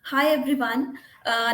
Hi everyone.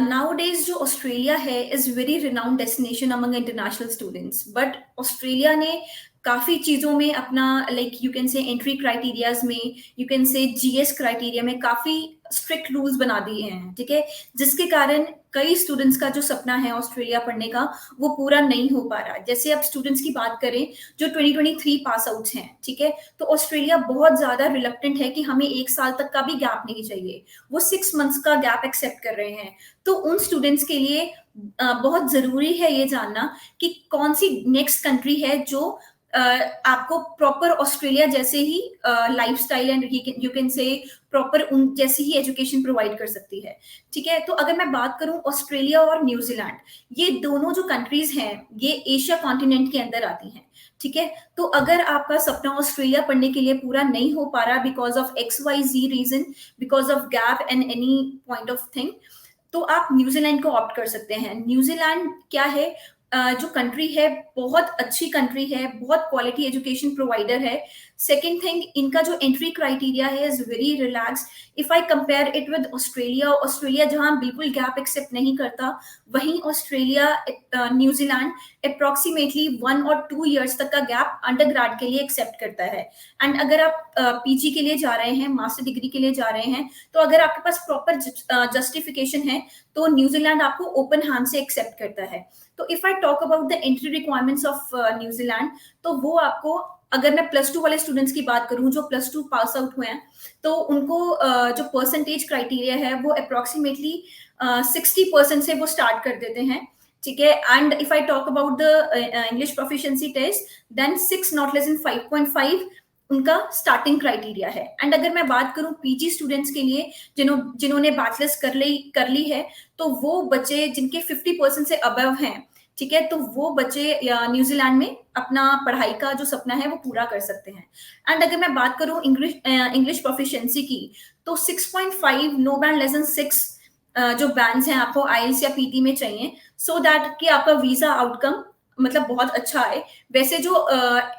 Nowadays जो Australia है is very renowned destination among international students but Australia ने काफ़ी चीज़ों में अपना like you can say entry criterias में you can say GS criteria में काफ़ी स्ट्रिक्ट रूल्स बना दिए हैं, ठीक है, जिसके कारण कई स्टूडेंट्स का जो सपना है ऑस्ट्रेलिया पढ़ने का वो पूरा नहीं हो पा रहा। जैसे अब स्टूडेंट्स की बात करें जो 2023 पास आउट्स हैं, ठीक है, तो ऑस्ट्रेलिया बहुत ज़्यादा रिलक्टेंट है कि हमें 1 साल तक का भी गैप नहीं चाहिए, वो 6 मंथ्स का गैप एक्सेप्ट कर रहे हैं। तो उन स्टूडेंट्स के लिए बहुत जरूरी है ये जानना कि कौन सी नेक्स्ट कंट्री है जो आपको प्रॉपर ऑस्ट्रेलिया जैसे ही lifestyle and you can say proper उन जैसी ही एजुकेशन प्रोवाइड कर सकती है। ठीक है, तो अगर मैं बात करूं ऑस्ट्रेलिया और न्यूजीलैंड, ये दोनों जो कंट्रीज हैं ये एशिया कॉन्टिनेंट के अंदर आती हैं। ठीक है, तो अगर आपका सपना ऑस्ट्रेलिया पढ़ने के लिए पूरा नहीं हो पा रहा because of XYZ reason, because of gap and any point of thing, तो आप न्यूजीलैंड को ऑप्ट कर सकते हैं। न्यूजीलैंड क्या है, जो कंट्री है बहुत अच्छी कंट्री है, बहुत क्वालिटी एजुकेशन प्रोवाइडर है। सेकेंड थिंग, इनका जो एंट्री क्राइटेरिया है is very relax. If I compare it with Australia, Australia जहां बिल्कुल गैप एक्सेप्ट नहीं करता, वहीं ऑस्ट्रेलिया न्यूजीलैंड अप्रोक्सीमेटली 1 और 2 ईयर्स तक का गैप अंडर ग्रेड के लिए एक्सेप्ट करता है। एंड अगर आप पीजी के लिए जा रहे हैं, मास्टर डिग्री के लिए जा रहे हैं, तो अगर आपके पास प्रॉपर जस्टिफिकेशन है तो न्यूजीलैंड आपको ओपन हैंड से एक्सेप्ट करता है। तो if I talk about the entry requirements of New Zealand, तो वो आपको, अगर मैं +2 वाले स्टूडेंट्स की बात करूं जो +2 पास आउट हुए हैं, तो उनको जो परसेंटेज क्राइटेरिया है वो अप्रोक्सीमेटली 60% से वो स्टार्ट कर देते हैं। ठीक है, and if I talk about the English proficiency test, then 6 not less than 5.5 उनका स्टार्टिंग क्राइटेरिया है। एंड अगर मैं बात करूं पीजी स्टूडेंट्स के लिए, जिन्होंने बैचलर्स कर ली है, तो वो बच्चे जिनके 50% से अबव हैं, ठीक है, तो वो बच्चे न्यूजीलैंड में अपना पढ़ाई का जो सपना है वो पूरा कर सकते हैं। एंड अगर मैं बात करूं इंग्लिश प्रोफिशिएंसी की, तो 6.5 नो बैंड लेस देन 6 जो बैंड्स हैं आपको आईएलटीएस या पीटी में चाहिए, सो दैट कि आपका वीजा आउटकम मतलब बहुत अच्छा है। वैसे जो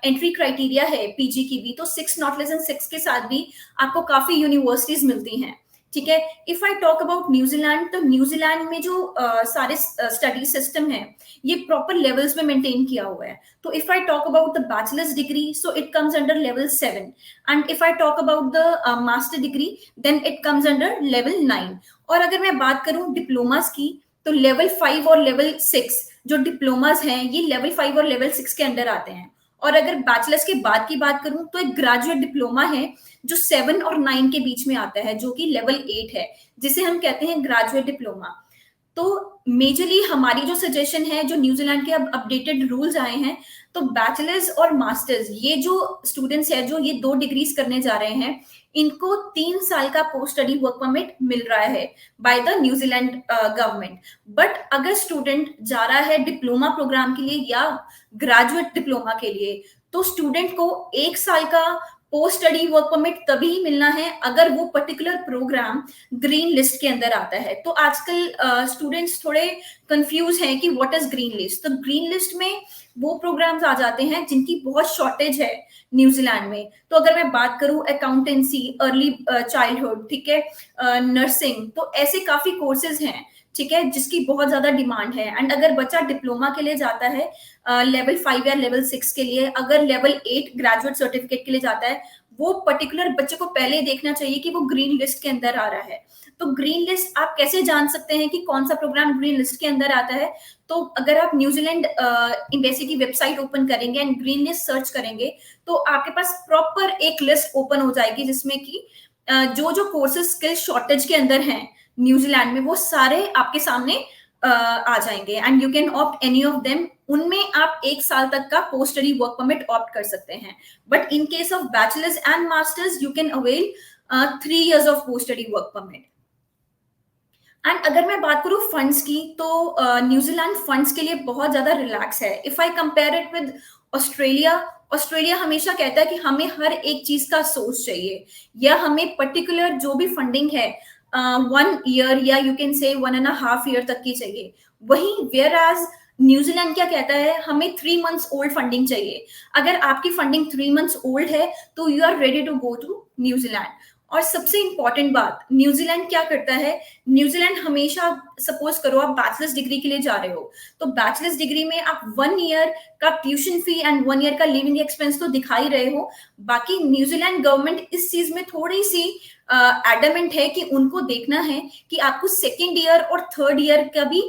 एंट्री क्राइटेरिया है पीजी की भी, तो 6 नॉट लेस देन 6 के साथ भी आपको काफी यूनिवर्सिटीज मिलती हैं। ठीक है, if I talk about New Zealand, तो न्यूजीलैंड में जो सारे स्टडी सिस्टम है ये प्रॉपर लेवल्स में मेंटेन किया हुआ है। तो if I talk about the bachelor's degree, so it comes under level 7, and if I talk about the master degree, then it comes under level 9। और अगर मैं बात करूं डिप्लोमास की, तो लेवल 5 और लेवल 6 जो डिप्लोमास हैं ये लेवल 5 और लेवल 6 के अंडर आते हैं। और अगर बैचलर्स के बाद की बात करूं, तो एक ग्रेजुएट डिप्लोमा है जो 7 और 9 के बीच में आता है, जो कि लेवल 8 है, जिसे हम कहते हैं ग्रेजुएट डिप्लोमा। तो मेजरली हमारी जो सजेशन है, जो न्यूजीलैंड के अब अपडेटेड रूल्स आए हैं, तो बैचलर्स और मास्टर्स, ये जो स्टूडेंट्स है जो ये 2 डिग्रीज करने जा रहे हैं, इनको 3 साल का पोस्ट स्टडी वर्क परमिट मिल रहा है by the New Zealand government. But अगर स्टूडेंट जा रहा है डिप्लोमा प्रोग्राम के लिए या ग्रेजुएट डिप्लोमा के लिए, तो स्टूडेंट को 1 साल का पोस्ट स्टडी वर्क परमिट तभी मिलना है अगर वो पर्टिकुलर प्रोग्राम ग्रीन लिस्ट के अंदर आता है। तो आजकल स्टूडेंट्स थोड़े कंफ्यूज हैं कि व्हाट इज ग्रीन लिस्ट। तो ग्रीन लिस्ट में वो प्रोग्राम्स आ जाते हैं जिनकी बहुत शॉर्टेज है न्यूजीलैंड में। तो अगर मैं बात करूं अकाउंटेंसी, अर्ली चाइल्डहुड, ठीक है, नर्सिंग, तो ऐसे काफी कोर्सेज हैं, ठीक है, जिसकी बहुत ज्यादा डिमांड है। एंड अगर बच्चा डिप्लोमा के लिए जाता है लेवल 5 या लेवल 6 के लिए, अगर लेवल 8 ग्रेजुएट सर्टिफिकेट के लिए जाता है, वो पर्टिकुलर बच्चे को पहले देखना चाहिए कि वो ग्रीन लिस्ट के अंदर आ रहा है। तो ग्रीन लिस्ट आप कैसे जान सकते हैं कि कौन सा प्रोग्राम ग्रीन लिस्ट के अंदर आता है? तो अगर आप न्यूजीलैंड एम्बेसी की वेबसाइट ओपन करेंगे एंड ग्रीन लिस्ट सर्च करेंगे, तो आपके पास प्रॉपर एक लिस्ट ओपन हो जाएगी जिसमें कि जो जो कोर्सेज स्किल शॉर्टेज के अंदर हैं न्यूजीलैंड में, वो सारे आपके सामने आ जाएंगे and you can opt any of them. उनमें आप 1 साल तक का post study work permit opt कर सकते हैं। But in case of bachelors and masters, you can avail 3 years of post study work permit. And अगर मैं बात करूं फंड्स की, तो न्यूजीलैंड फंड्स के लिए बहुत ज्यादा रिलैक्स है। If I compare it with Australia, Australia हमेशा कहता है कि हमें हर एक चीज का सोर्स चाहिए, या हमें पर्टिकुलर जो भी फंडिंग है 1 year या यू कैन से 1.5 year तक की चाहिए। वहीं वेयर एज न्यूजीलैंड क्या कहता है, हमें 3 months ओल्ड फंडिंग चाहिए। अगर आपकी फंडिंग 3 months ओल्ड है तो you are ready to go to New Zealand. और सबसे इंपॉर्टेंट बात, न्यूजीलैंड क्या करता है, न्यूजीलैंड हमेशा, सपोज करो आप बैचलर्स डिग्री के लिए जा रहे हो, तो बैचलर्स डिग्री में आप 1 ईयर का ट्यूशन फी एंड 1 ईयर का लिविंग एक्सपेंस तो दिखा ही रहे हो। बाकी न्यूजीलैंड गवर्नमेंट इस चीज में थोड़ी सी एडमेंट है कि उनको देखना है कि आपको 2nd ईयर और 3rd ईयर का भी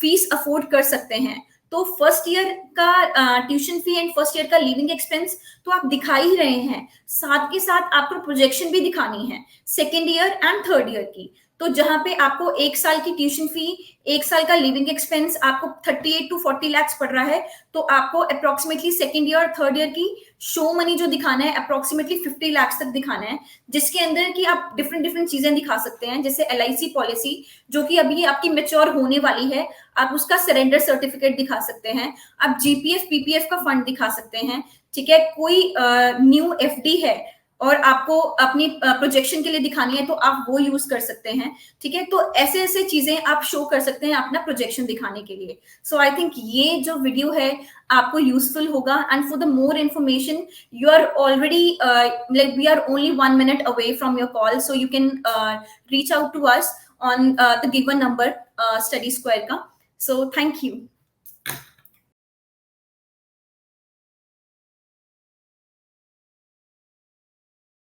फीस अफोर्ड कर सकते हैं। तो फर्स्ट ईयर का tuition fee and first year का लिविंग एक्सपेंस तो आप दिखा ही रहे हैं, साथ के साथ आपको प्रोजेक्शन भी दिखानी है 2nd year and 3rd year की। तो जहां पे आपको 1 साल की ट्यूशन फी, 1 साल का लिविंग एक्सपेंस आपको 38 to 40 lakhs पड़ रहा है, तो आपको अप्रोक्सीमेटली 2nd ईयर और 3rd ईयर की शो मनी जो दिखाना है अप्रोक्सीमेटली 50 lakhs तक दिखाना है, जिसके अंदर की आप डिफरेंट डिफरेंट चीजें दिखा सकते हैं, जैसे LIC पॉलिसी जो कि अभी आपकी मेच्योर होने वाली है, आप उसका सरेंडर सर्टिफिकेट दिखा सकते हैं, आप GPF PPF का फंड दिखा सकते हैं, ठीक है। कोई न्यू FD है और आपको अपनी प्रोजेक्शन के लिए दिखानी है तो आप वो यूज कर सकते हैं, ठीक है। तो ऐसे ऐसे चीजें आप शो कर सकते हैं अपना प्रोजेक्शन दिखाने के लिए। सो आई थिंक ये जो वीडियो है आपको यूजफुल होगा, and for the more information you are already like we are only 1 minute away from your call, so you can reach out to us on the given number, Study Square ka. So thank you.